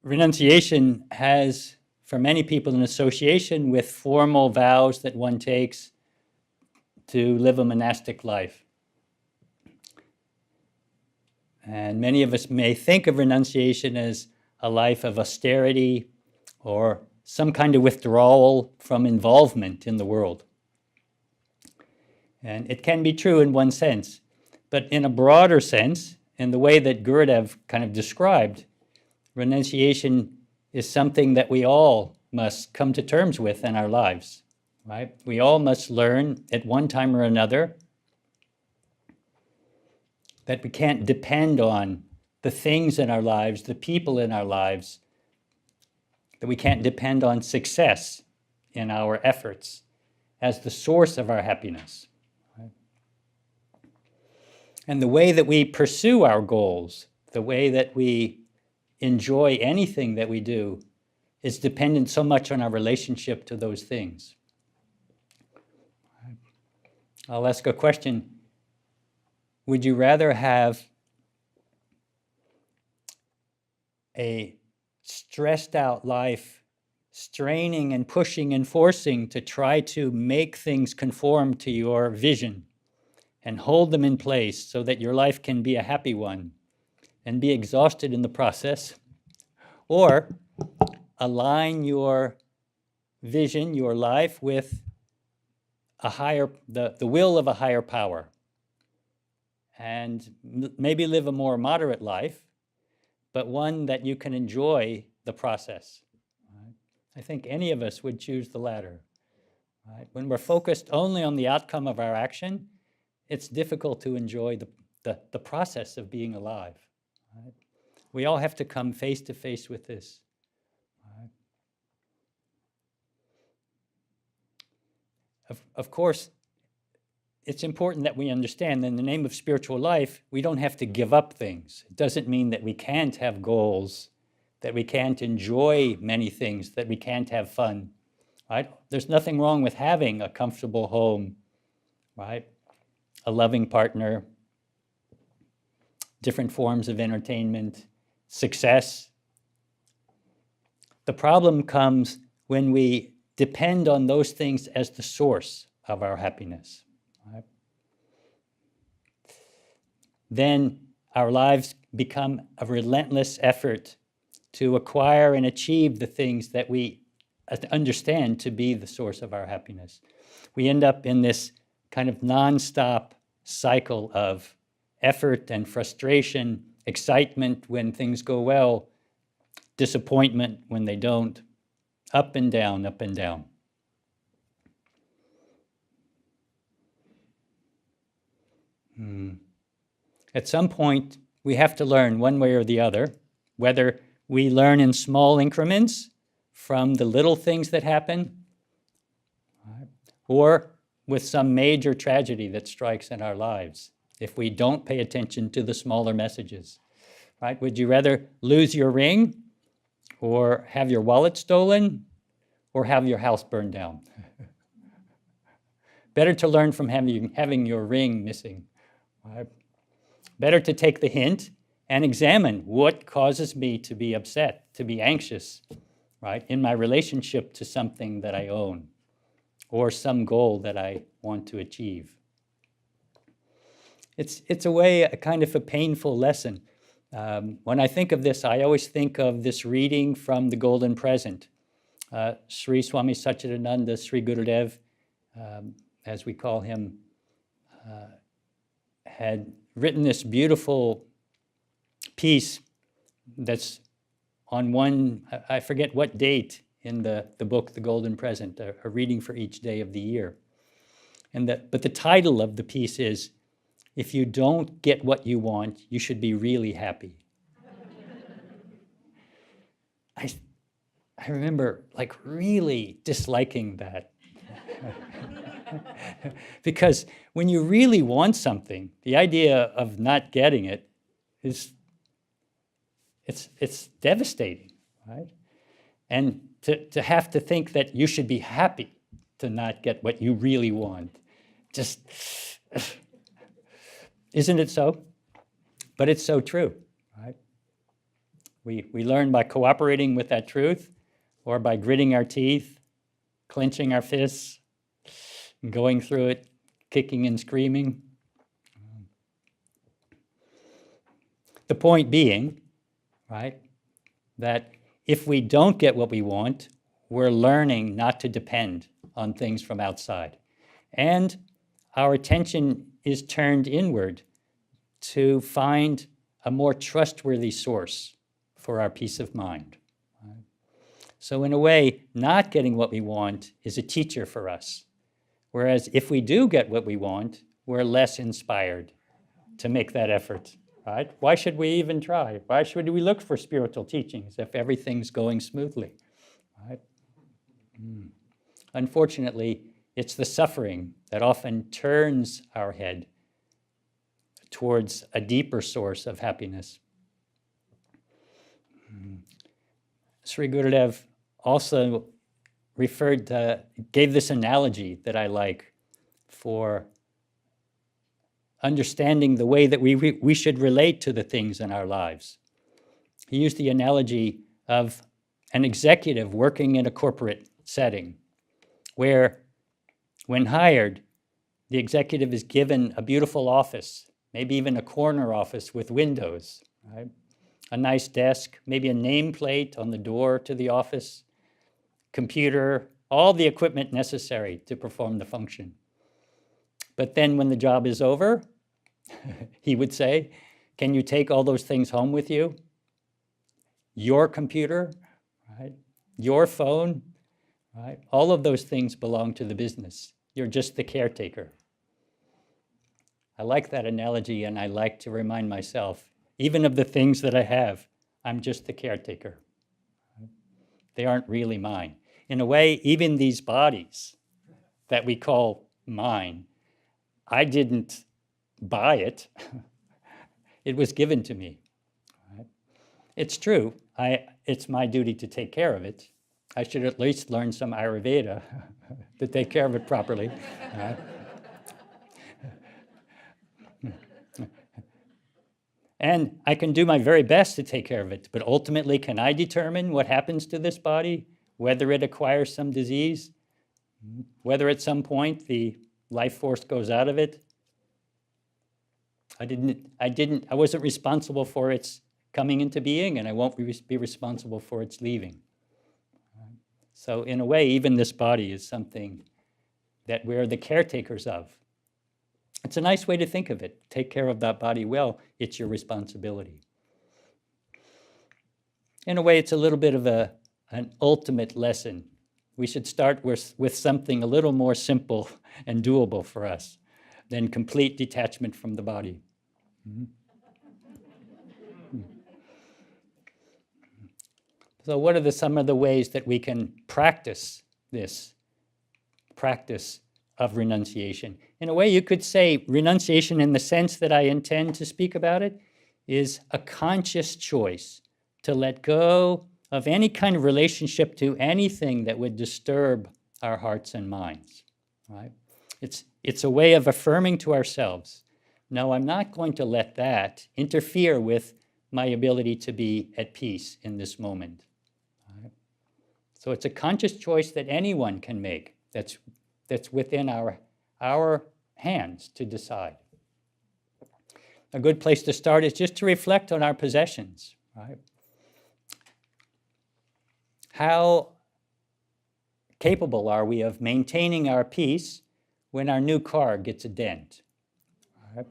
renunciation has, for many people, an association with formal vows that one takes to live a monastic life. And many of us may think of renunciation as a life of austerity or some kind of withdrawal from involvement in the world. And it can be true in one sense, but in a broader sense, in the way that Gurudev kind of described, renunciation is something that we all must come to terms with in our lives, right? We all must learn at one time or another that we can't depend on the things in our lives, the people in our lives, that we can't depend on success in our efforts as the source of our happiness. Right? And the way that we pursue our goals, the way that we enjoy anything that we do, is dependent so much on our relationship to those things. I'll ask a question. Would you rather have a stressed out life, straining and pushing and forcing to try to make things conform to your vision and hold them in place so that your life can be a happy one and be exhausted in the process, or align your vision, your life, with a higher, the will of a higher power, and maybe live a more moderate life, but one that you can enjoy the process? Right? I think any of us would choose the latter. Right? When we're focused only on the outcome of our action, it's difficult to enjoy the process of being alive. Right? We all have to come face to face with this. Right? Of course, it's important that we understand that in the name of spiritual life, we don't have to give up things. It doesn't mean that we can't have goals, that we can't enjoy many things, that we can't have fun. Right? There's nothing wrong with having a comfortable home, right? A loving partner, different forms of entertainment, success. The problem comes when we depend on those things as the source of our happiness. Right? Then our lives become a relentless effort to acquire and achieve the things that we understand to be the source of our happiness. We end up in this kind of non-stop cycle of effort and frustration, excitement when things go well, disappointment when they don't, up and down, up and down. At some point, we have to learn one way or the other, whether we learn in small increments from the little things that happen, or with some major tragedy that strikes in our lives, if we don't pay attention to the smaller messages. Right? Would you rather lose your ring, or have your wallet stolen, or have your house burned down? Better to learn from having your ring missing. Right? Better to take the hint and examine what causes me to be upset, to be anxious, right, in my relationship to something that I own or some goal that I want to achieve. It's a kind of a painful lesson. When I think of this, I always think of this reading from the Golden Present. Sri Swami Satchidananda, Sri Gurudev, as we call him, had written this beautiful piece that's on one, I forget what date in the book, The Golden Present, a reading for each day of the year. But the title of the piece is, "If you don't get what you want, you should be really happy." I remember really disliking that. Because when you really want something, the idea of not getting it it's devastating, right? And to have to think that you should be happy to not get what you really want, just, isn't it so? But it's so true, right? We learn by cooperating with that truth, or by gritting our teeth, clenching our fists, going through it, kicking and screaming. The point being, right, that if we don't get what we want, we're learning not to depend on things from outside. And our attention is turned inward to find a more trustworthy source for our peace of mind. So in a way, not getting what we want is a teacher for us. Whereas if we do get what we want, we're less inspired to make that effort, right? Why should we even try? Why should we look for spiritual teachings if everything's going smoothly, right? Unfortunately, it's the suffering that often turns our head towards a deeper source of happiness. Sri Gurudev also gave this analogy that I like for understanding the way that we should relate to the things in our lives. He used the analogy of an executive working in a corporate setting where, when hired, the executive is given a beautiful office, maybe even a corner office with windows, right? A nice desk, maybe a nameplate on the door to the office, computer, all the equipment necessary to perform the function. But then when the job is over, he would say, can you take all those things home with you? Your computer, right? Your phone, right? All of those things belong to the business. You're just the caretaker. I like that analogy, and I like to remind myself, even of the things that I have, I'm just the caretaker. They aren't really mine. In a way, even these bodies that we call mine, I didn't buy it. It was given to me. Right? It's true. It's my duty to take care of it. I should at least learn some Ayurveda to take care of it properly. Right? And I can do my very best to take care of it, but ultimately, can I determine what happens to this body, whether it acquires some disease, whether at some point the life force goes out of it? I wasn't responsible for its coming into being, and I won't be responsible for its leaving. So in a way, even this body is something that we're the caretakers of. It's a nice way to think of it. Take care of that body well, it's your responsibility. In a way, it's a little bit of an ultimate lesson. We should start with something a little more simple and doable for us than complete detachment from the body. So what are some of the ways that we can practice this practice of renunciation? In a way, you could say renunciation, in the sense that I intend to speak about it, is a conscious choice to let go of any kind of relationship to anything that would disturb our hearts and minds. Right? It's a way of affirming to ourselves, no, I'm not going to let that interfere with my ability to be at peace in this moment. Right? So it's a conscious choice that anyone can make that's within our hands to decide. A good place to start is just to reflect on our possessions, right? How capable are we of maintaining our peace when our new car gets a dent? Right?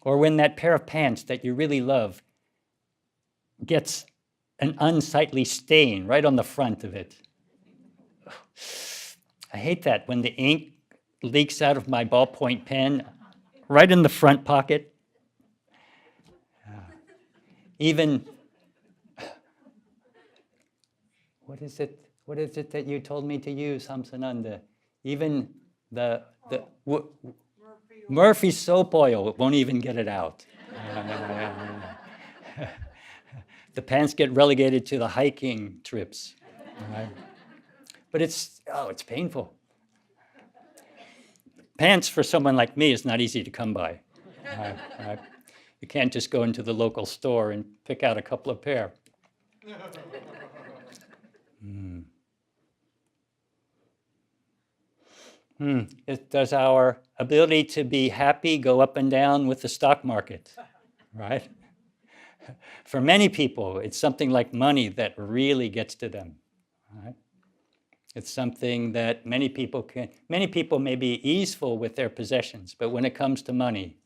Or when that pair of pants that you really love gets an unsightly stain right on the front of it. I hate that when the ink leaks out of my ballpoint pen right in the front pocket. Even, what is it that you told me to use, Hamsananda? Even the Murphy soap oil, it won't even get it out. The pants get relegated to the hiking trips. Right? But it's painful. Pants for someone like me is not easy to come by. You can't just go into the local store and pick out a couple of pair. Does our ability to be happy go up and down with the stock market, right? For many people, it's something like money that really gets to them, right? It's something that many people may be easeful with their possessions, but when it comes to money,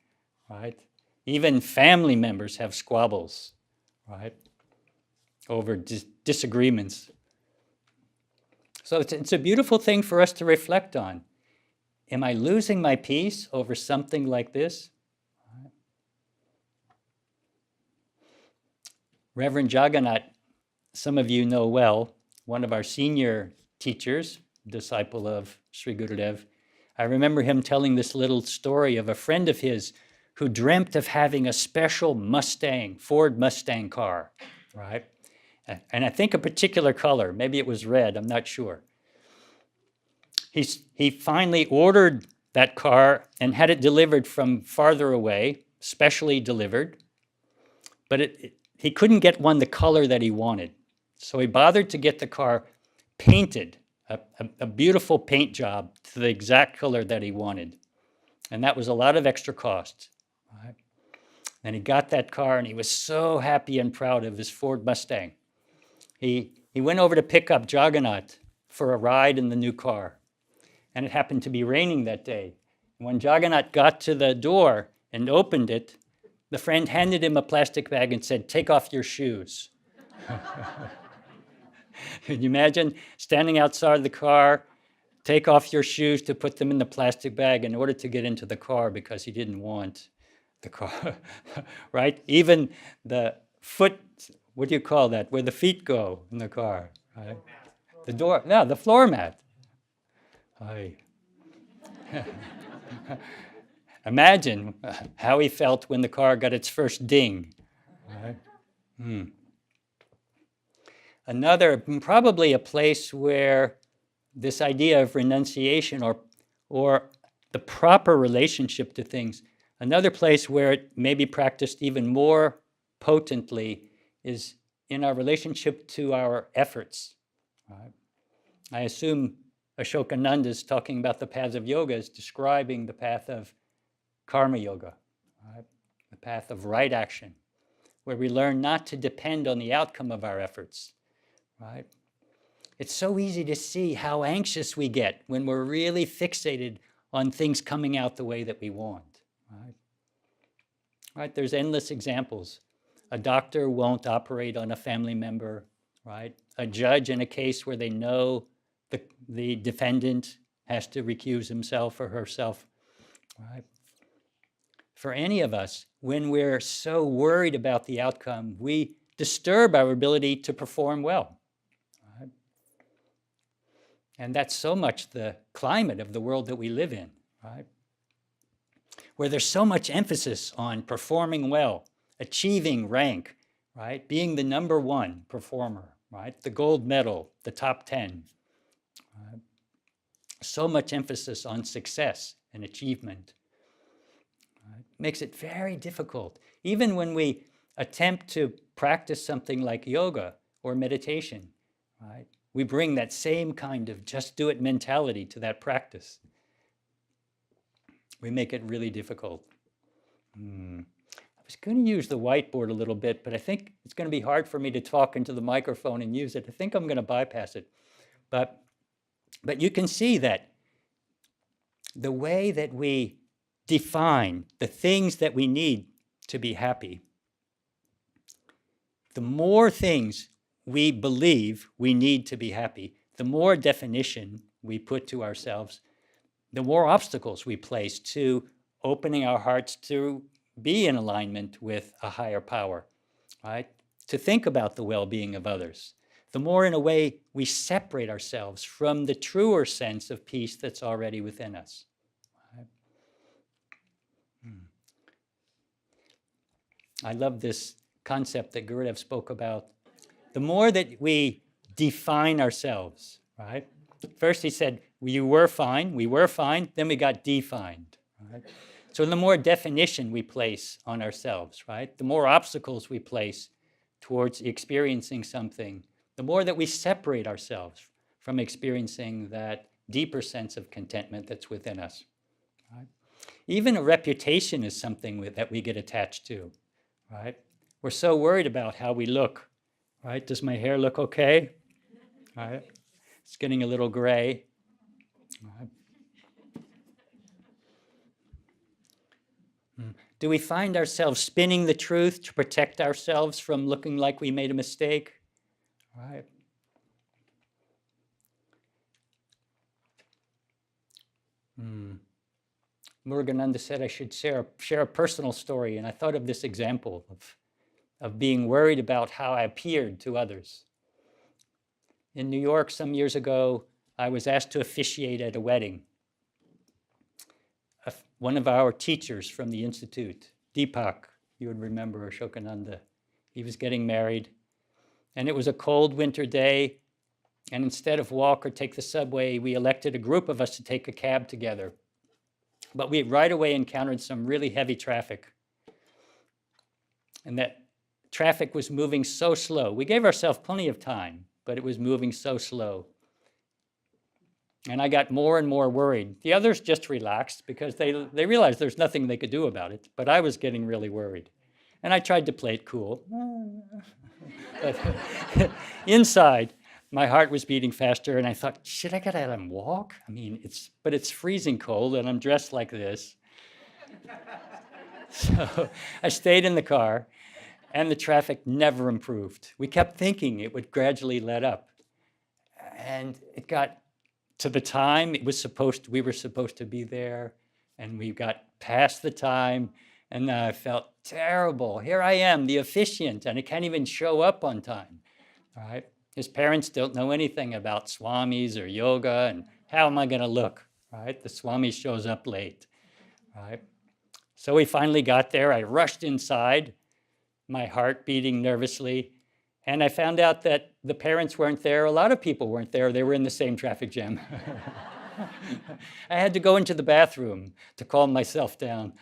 right? Even family members have squabbles, right? Over disagreements. So it's a beautiful thing for us to reflect on. Am I losing my peace over something like this? Reverend Jagannath, some of you know well, one of our senior teachers, disciple of Sri Gurudev. I remember him telling this little story of a friend of his who dreamt of having a special Mustang, Ford Mustang car, right? And I think a particular color, maybe it was red, I'm not sure. He finally ordered that car and had it delivered from farther away, specially delivered, but he couldn't get one the color that he wanted. So he bothered to get the car painted, a beautiful paint job to the exact color that he wanted. And that was a lot of extra cost. Right? And he got that car and he was so happy and proud of his Ford Mustang. He went over to pick up Jagannath for a ride in the new car. And it happened to be raining that day. When Jagannath got to the door and opened it, the friend handed him a plastic bag and said, "Take off your shoes." Can you imagine standing outside the car, take off your shoes to put them in the plastic bag in order to get into the car because he didn't want the car, right? Even the foot, what do you call that, where the feet go in the car, right? The door, no, the floor mat. Imagine how he felt when the car got its first ding. Right? Another, probably a place where this idea of renunciation or the proper relationship to things, another place where it may be practiced even more potently is in our relationship to our efforts. Right? I assume Ashokananda is talking about the paths of yoga, is describing the path of karma yoga, right? The path of right action, where we learn not to depend on the outcome of our efforts, right? It's so easy to see how anxious we get when we're really fixated on things coming out the way that we want, right? Right? There's endless examples. A doctor won't operate on a family member, right? A judge in a case where they know the defendant has to recuse himself or herself, right? For any of us, when we're so worried about the outcome, we disturb our ability to perform well, right? And that's so much the climate of the world that we live in, right? Where there's so much emphasis on performing well, achieving rank, right? Being the number one performer, right? The gold medal, the top 10. So much emphasis on success and achievement. Makes it very difficult. Even when we attempt to practice something like yoga or meditation, right? We bring that same kind of just do it mentality to that practice. We make it really difficult. I was going to use the whiteboard a little bit, but I think it's going to be hard for me to talk into the microphone and use it. I think I'm going to bypass it. But you can see that the way that we define the things that we need to be happy, the more things we believe we need to be happy, the more definition we put to ourselves, the more obstacles we place to opening our hearts to be in alignment with a higher power, right? To think about the well-being of others. The more, in a way, we separate ourselves from the truer sense of peace that's already within us. Right? I love this concept that Gurudev spoke about. The more that we define ourselves, right? First he said, we were fine, then we got defined. Right? So the more definition we place on ourselves, right? The more obstacles we place towards experiencing something, the more that we separate ourselves from experiencing that deeper sense of contentment that's within us. Right? Even a reputation is something that we get attached to. Right? We're so worried about how we look. Right? Does my hair look okay? Right? It's getting a little gray. Right? Do we find ourselves spinning the truth to protect ourselves from looking like we made a mistake? Right? Murugananda said I should share a personal story, and I thought of this example of being worried about how I appeared to others. In New York some years ago, I was asked to officiate at a wedding. One of our teachers from the Institute, Deepak, you would remember Ashokananda, he was getting married. And it was a cold winter day. And instead of walk or take the subway, we elected a group of us to take a cab together. But we right away encountered some really heavy traffic. And that traffic was moving so slow. We gave ourselves plenty of time, but it was moving so slow. And I got more and more worried. The others just relaxed because they realized there's nothing they could do about it. But I was getting really worried. And I tried to play it cool. But inside, my heart was beating faster. And I thought, should I get out and walk? I mean, it's freezing cold and I'm dressed like this. So I stayed in the car and the traffic never improved. We kept thinking it would gradually let up. And it got to the time we were supposed to be there, and we got past the time, and I felt terrible. Here I am, the officiant, and I can't even show up on time. All right? His parents don't know anything about swamis or yoga, and how am I going to look? Right? The swami shows up late. Right? So we finally got there. I rushed inside, my heart beating nervously. And I found out that the parents weren't there. A lot of people weren't there. They were in the same traffic jam. I had to go into the bathroom to calm myself down,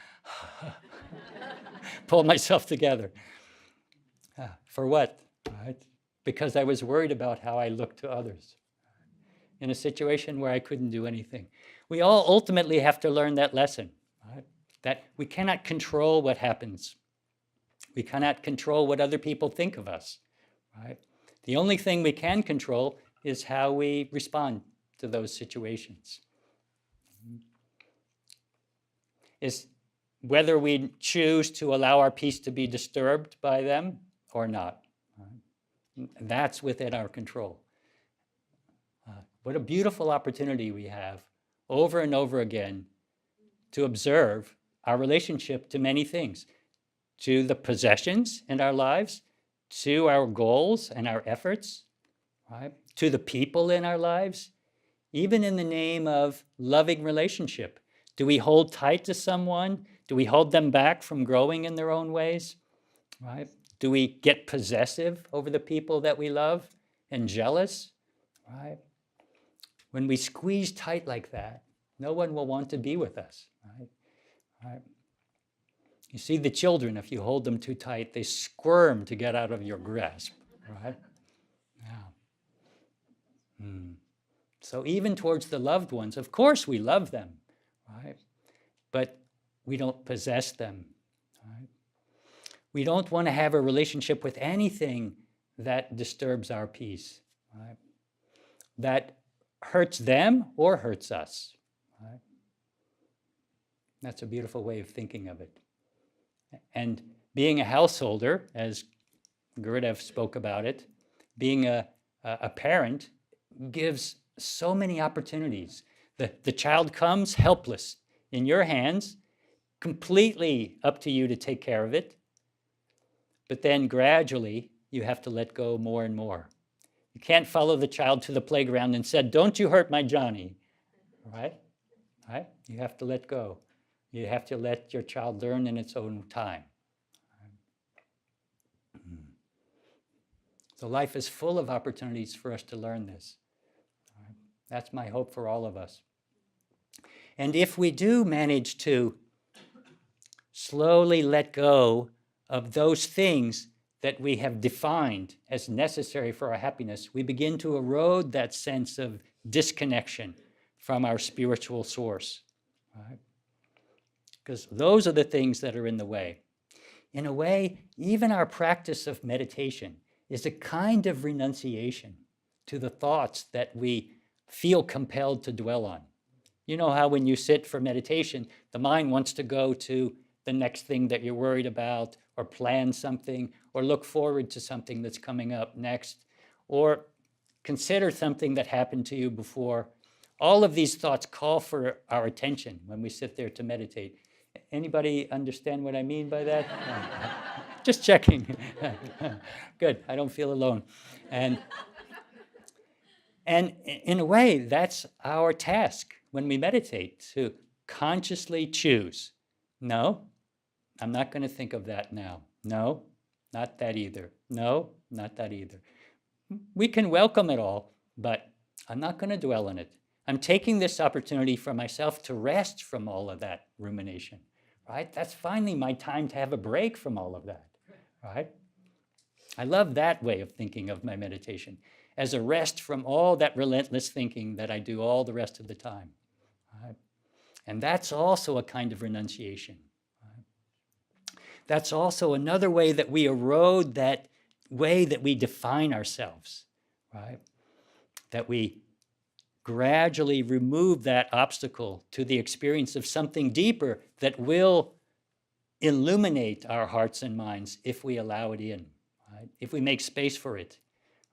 pull myself together. For what? Right? Because I was worried about how I looked to others in a situation where I couldn't do anything. We all ultimately have to learn that lesson, right? That we cannot control what happens. We cannot control what other people think of us. Right? The only thing we can control is how we respond to those situations. Is whether we choose to allow our peace to be disturbed by them or not. Right? That's within our control. What a beautiful opportunity we have over and over again to observe our relationship to many things, to the possessions in our lives, to our goals and our efforts, right? To the people in our lives, even in the name of loving relationship. Do we hold tight to someone? Do we hold them back from growing in their own ways? Right? Do we get possessive over the people that we love and jealous? Right? When we squeeze tight like that, no one will want to be with us. Right? Right? You see the children, if you hold them too tight, they squirm to get out of your grasp, right? Yeah. So even towards the loved ones, of course we love them, right? But we don't possess them, right? We don't want to have a relationship with anything that disturbs our peace, right? That hurts them or hurts us, right? That's a beautiful way of thinking of it. And being a householder, as Gurudev spoke about it, being a parent gives so many opportunities. The child comes helpless in your hands, completely up to you to take care of it. But then gradually, you have to let go more and more. You can't follow the child to the playground and say, "Don't you hurt my Johnny," right? Right? You have to let go. You have to let your child learn in its own time. So life is full of opportunities for us to learn this. That's my hope for all of us. And if we do manage to slowly let go of those things that we have defined as necessary for our happiness, we begin to erode that sense of disconnection from our spiritual source, right? Because those are the things that are in the way. In a way, even our practice of meditation is a kind of renunciation to the thoughts that we feel compelled to dwell on. You know how when you sit for meditation, the mind wants to go to the next thing that you're worried about, or plan something, or look forward to something that's coming up next, or consider something that happened to you before. All of these thoughts call for our attention when we sit there to meditate. Anybody understand what I mean by that? Just checking. Good, I don't feel alone. And in a way, that's our task when we meditate, to consciously choose. No, I'm not going to think of that now. No, not that either. No, not that either. We can welcome it all, but I'm not going to dwell on it. I'm taking this opportunity for myself to rest from all of that rumination, right? That's finally my time to have a break from all of that, right? I love that way of thinking of my meditation, as a rest from all that relentless thinking that I do all the rest of the time, right? And that's also a kind of renunciation, right? That's also another way that we erode that way that we define ourselves, right? That we gradually remove that obstacle to the experience of something deeper that will illuminate our hearts and minds if we allow it in, right? If we make space for it,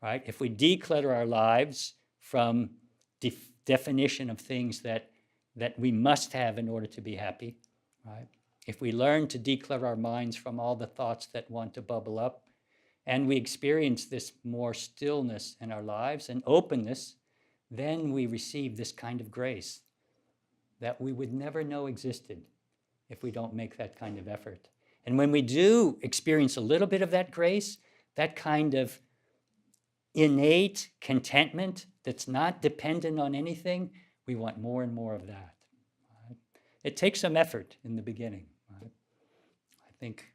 right? If we declutter our lives from definition of things that we must have in order to be happy, right? If we learn to declutter our minds from all the thoughts that want to bubble up, and we experience this more stillness in our lives and openness, then we receive this kind of grace that we would never know existed if we don't make that kind of effort. And when we do experience a little bit of that grace, that kind of innate contentment that's not dependent on anything, we want more and more of that. Right? It takes some effort in the beginning. Right? I think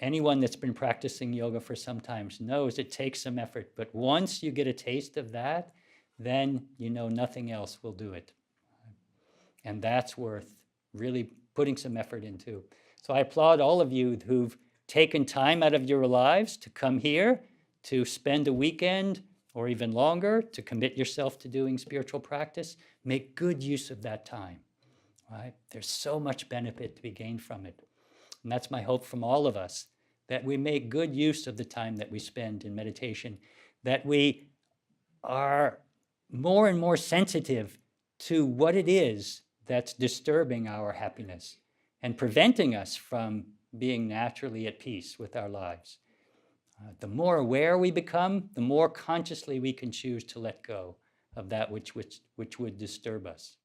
anyone that's been practicing yoga for some time knows it takes some effort, but once you get a taste of that, then you know nothing else will do it. And that's worth really putting some effort into. So I applaud all of you who've taken time out of your lives to come here, to spend a weekend or even longer, to commit yourself to doing spiritual practice. Make good use of that time, right? There's so much benefit to be gained from it. And that's my hope from all of us, that we make good use of the time that we spend in meditation, that we are more and more sensitive to what it is that's disturbing our happiness and preventing us from being naturally at peace with our lives. The more aware we become, the more consciously we can choose to let go of that which would disturb us.